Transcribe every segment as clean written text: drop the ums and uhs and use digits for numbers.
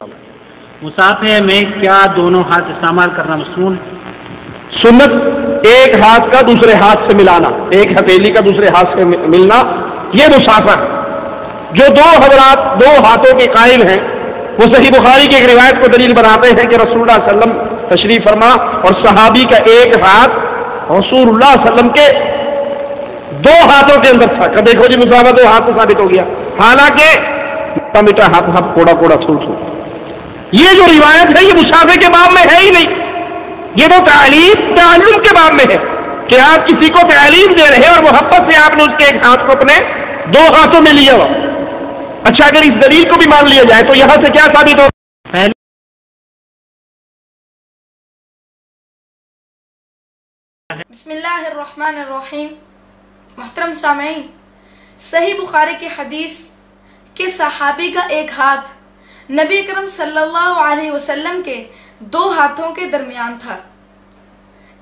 मुसाफे में क्या दोनों हाथ इस्तेमाल करना मसनून? सुन्नत एक हाथ का दूसरे हाथ से मिलाना, एक हथेली का दूसरे हाथ से मिलना, ये मुसाफा है। जो दो हजरात दो हाथों के कायल हैं वो सही बुखारी की एक रिवायत को दलील बनाते हैं कि रसूलुल्लाह सल्लल्लाहु अलैहि वसल्लम तशरीफ फरमा और सहाबी का एक हाथ रसूलुल्लाह सल्लल्लाहु अलैहि वसल्लम के दो हाथों के अंदर था। देखो जी मुसाफा दो हाथ से साबित हो गया, हालांकि मीठा मीठा हाथ हाथ कोड़ा कोड़ा थू थू। ये जो रिवायत है ये मुसाफे के बाब में है ही नहीं, ये तो तालीम के बाब में है कि आप किसी को तालीम दे रहे हैं और मोहब्बत से आपने उसके एक हाथ को अपने दो हाथों में लिया हो। अच्छा, अगर इस दलील को भी मान लिया जाए तो यहां से क्या साबित हो? बिस्मिल्लाहिर्रहमानिर्रहीम। मोहतरम सामीन, सही बुखारी की हदीस के सहाबी का एक हाथ नबी करम सल्लल्लाहु अलैहि वसल्लम के दो हाथों के दरमियान था।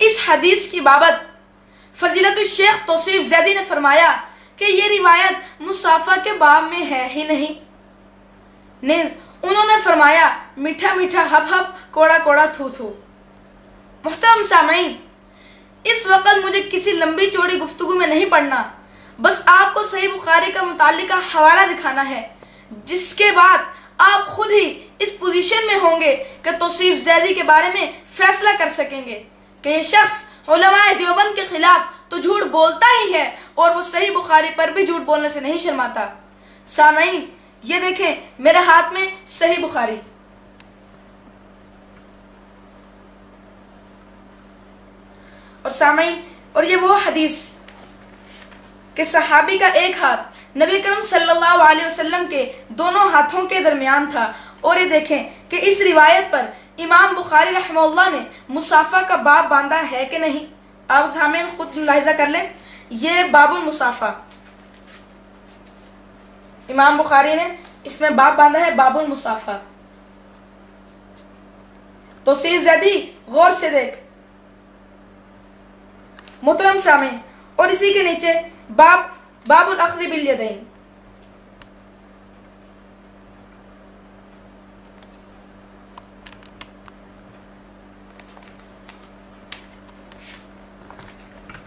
इस हदीस की बाबत फजीलतुल शेख तौसीफ ज़ैदी ने फरमाया कि ये रिवायत मुसाफा के बाब में है ही नहीं। उन्होंने फरमाया मीठा मीठा हब हब कोड़ा कोड़ा थू थू। मोहतरम सामीन, इस वक्त मुझे किसी लंबी चौड़ी गुफ्तगू में नहीं पढ़ना, बस आपको सही बुखारी का मुताल्लिका हवाला दिखाना है, जिसके बाद आप खुद ही इस पोजीशन में होंगे कि तौसीफ ज़ैदी के बारे में फैसला कर सकेंगे कि ये शख्स उलमाए देवबंद के खिलाफ तो झूठ बोलता ही है और वो सही बुखारी पर भी झूठ बोलने से नहीं शर्माता। सामीन, ये देखें मेरे हाथ में सही बुखारी, और सामीन, और ये वो हदीस कि सहाबी का एक हाथ नबी करम सल्लल्लाहु अलैहि वसल्लम के दोनों हाथों के दरमियान था। और ये देखें कि इस रिवायत पर इमाम बुखारी रहमहुल्लाह ने मुसाफा का बाब बांधा है कि नहीं। आप सामीन खुद मुलाहिजा कर लें, ये बाबुल मुसाफा इमाम बुखारी ने इसमें बाब बांधा है, बाबुल मुसाफा। तो तौसीफ ज़ैदी गौर से देख मोहतरम सामीन, और इसी के नीचे बाबुल अख्ज़ बिल यदैन।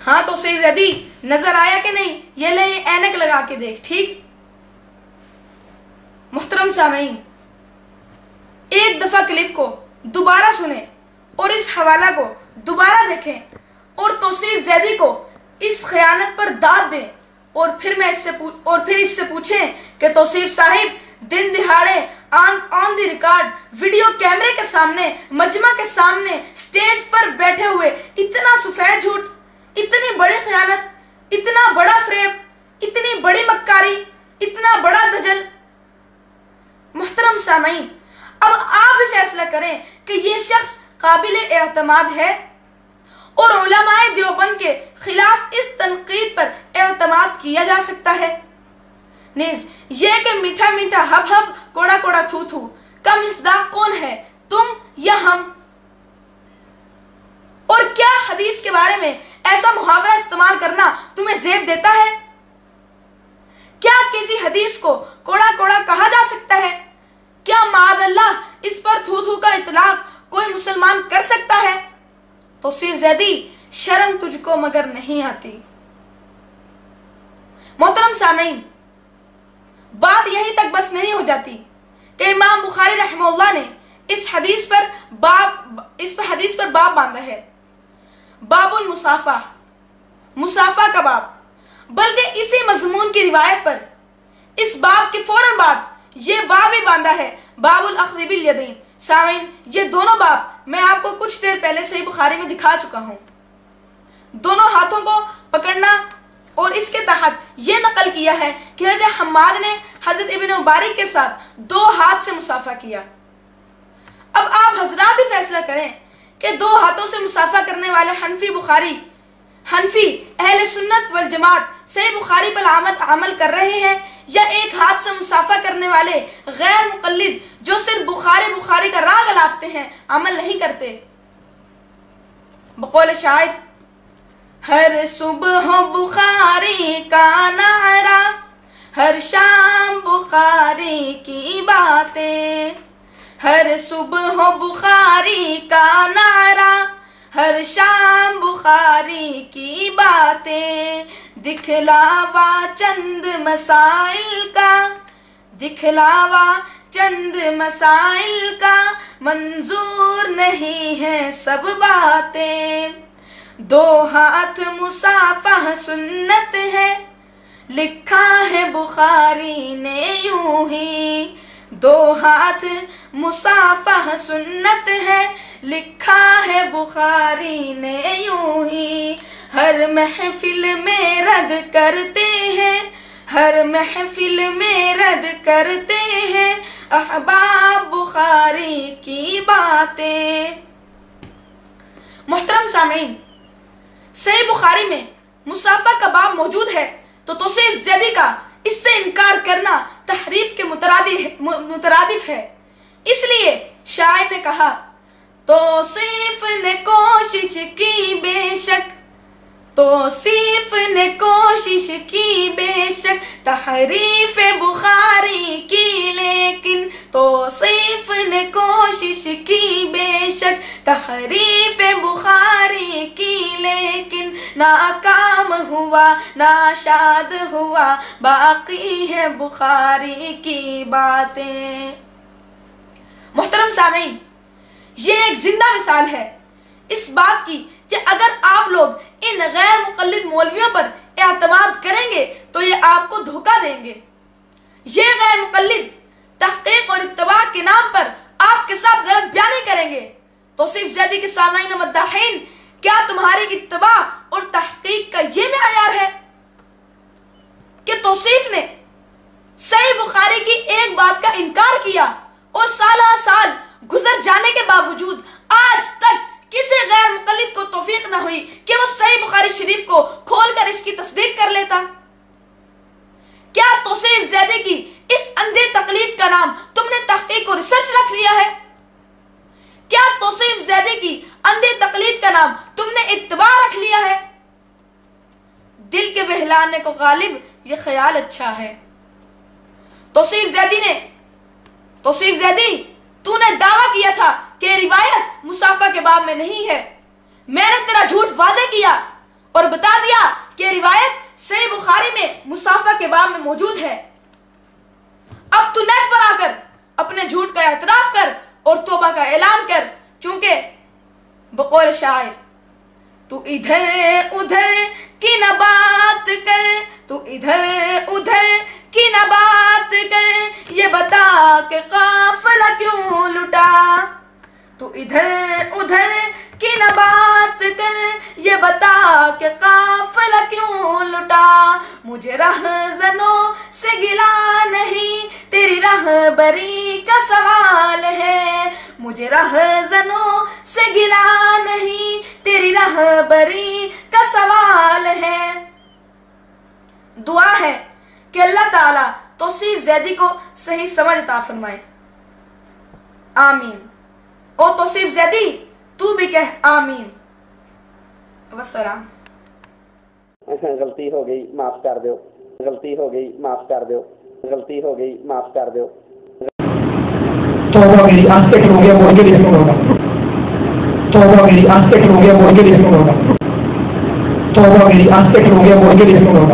हाँ तो तौसीफ ज़ैदी नजर आया कि नहीं? ये ले ऐनक लगा के देख, ठीक। मोहतरम सामीन, एक दफा क्लिप को दोबारा सुने और इस हवाला को दोबारा देखें और तौसीफ ज़ैदी को इस खयानत पर दाद दें और फिर इससे पूछें कि तौसीफ साहिब दिन दिहाड़े ऑन द रिकॉर्ड वीडियो कैमरे के सामने मजमा के सामने स्टेज पर बैठे हुए इतना सफेद झूठ, इतनी बड़ी खयानत, इतना बड़ा फ्रेब, इतनी बड़ी मक्कारी, इतना बड़ा दजल। मोहतरम सामीन, अब आप भी फैसला करें कि ये शख्स काबिल एतमाद है और उलमाए देवबंद के खिलाफ इस तनकीद पर एतमाद किया जा सकता है। ये कि मीठा मीठा हब हब कोड़ा कोड़ा थू थू का मिस्दाक कौन है, तुम या हम? और क्या हदीस के बारे में ऐसा मुहावरा इस्तेमाल करना तुम्हें ज़ेब देता है? क्या किसी हदीस को कोड़ा कोड़ा कहा जा सकता है? क्या माअल्लाह इस पर थू थू का इतलाक कोई मुसलमान कर सकता है? तो तौसीफ ज़ैदी, शर्म तुझको मगर नहीं आती। मोहतरम सामीन, बात यहीं तक बस नहीं हो जाती कि इमाम बुखारी रहमहुल्लाह ने इस हदीस पर बाब बांधा है, बाबुल मुसाफा, मुसाफा का बाब। बल्कि इसी मजमून की रिवायत पर इस बाब के फौरन बाद ये बाब ही बांधा है, बाबुल अख्ज़ बिल यदैन। सामीन, ये दोनों बाब मैं आपको कुछ देर पहले सही बुखारी में दिखा चुका हूं। दोनों हाथों को पकड़ना, और इसके तहत यह नकल किया है कि हज़रत हम्माद ने हज़रत इब्न मुबारक के साथ दो हाथ से मुसाफा किया। अब आप हजरात ही फैसला करें कि दो हाथों से मुसाफा करने वाले हनफी अहले सुन्नत वल जमात सही बुखारी पर अमल कर रहे हैं, या एक हाथ से मुसाफा करने वाले गैर मुक़ल्लिद जो सिर्फ बुखारी का राग अलापते हैं, अमल नहीं करते। बकौल शायद, हर सुबह बुखारी का नारा, हर शाम बुखारी की बातें, ہر صبح بخاری کا نعرہ، ہر شام بخاری کی باتیں، دکھلاوا چند مسائل کا، دکھلاوا چند مسائل کا، منظور نہیں ہے سب باتیں۔ دو ہاتھ مصافحہ سنت ہے، لکھا ہے بخاری نے یوں ہی۔ دو ہاتھ مصافحہ سنت ہے، لکھا ہے بخاری نے یوں ہی۔ ہر محفل میں رد کرتے ہیں، ہر محفل میں رد کرتے ہیں احباب بخاری کی باتیں۔ محترم سامعین، صحیح بخاری میں مصافحہ کا باب موجود ہے تو توصیف زیدی کا اس سے انکار کرنا تحریف کے مترادف ہے۔ اس لیے شاعر نے کہا، توصیف نے کوشش کی بے شک، توصیف نے کوشش کی بے شک تحریف بخاری کی، لیکن توصیف نے کوشش کی بے شک تحریف بخاری کی، لیکن ناکام ہوا ناشاد ہوا، باقی ہے بخاری کی باتیں۔ محترم سامعین، یہ ایک زندہ مثال ہے اس بات کی کہ اگر آپ لوگ ان غیر مقلد مولویوں پر اعتماد کریں گے تو یہ آپ کو دھوکہ دیں گے۔ یہ غیر مقلد تحقیق اور اتباع کے نام پر آپ کے ساتھ غلط بیانی کریں گے۔ توصیف زیدی کے سامعین و مداحین، کیا تمہاری اتباع اور تحقیق کا یہ معیار ہے کہ توصیف نے صحیح بخاری کی ایک بات کا انکار کیا اور سالہ سال گزر جانے کے باوجود آج تک کسی غیر مقلد کو توفیق نہ ہوئی کہ وہ صحیح بخاری شریف کو کھول کر اس کی تصدیق کر لیتا؟ کیا توصیف زیدی کی اس اندھی تقلید کا نام تم نے تحقیق اور ریسرچ رکھ لیا ہے؟ کیا توصیف زیدی کی اندھی تقلید کا نام تم نے اتباع رکھ لیا ہے؟ دل کے بہلانے کو غالب یہ خیال اچھا ہے۔ توصیف زیدی تو نے دعویٰ کیا تھا کہ روایت مصافحہ کے باب میں نہیں ہے۔ میں نے تیرا جھوٹ واضح کیا اور بتا دیا کہ روایت صحیح بخاری میں مصافحہ کے باب میں موجود ہے۔ اب تو نیٹ پر آ کر اپنے جھوٹ کا اعتراف کر اور توبہ کا اعلان کر، چونکہ بقول شاعر، تو ادھر ادھر کی نہ بات کر، تو ادھر ادھر کی نہ بات کر، یہ بتا کہ قافلہ کیوں لٹا۔ تو ادھر ادھر کی نہ بات کر، یہ بتا کہ قافلہ کیوں لٹا۔ مجھے رہزنوں سے گلا نہیں، تیری رہبری کا سوال ہے۔ مجھے رہزنوں سے گلا نہیں، تیری رہبری کا سوال ہے۔ دعا ہے کہ اللہ تعالیٰ توصیف زیدی کو صحیح سمجھ عطا فرمائے، آمین۔ او توصیف زیدی تو بھی کہہ آمین۔ والسلام۔ غلطی ہو گئی معاف کر دو، غلطی ہو گئی معاف کر دو، غلطی ہو گئی معاف کر دو۔ توبہ میری آنکھ سے کھلو گیا بول کے دیکھوں گا، توبہ میری آنکھ سے کھلو گیا بول کے دیکھوں گا، توبہ میری آنکھ سے کھلو گیا بول کے دیکھوں گا۔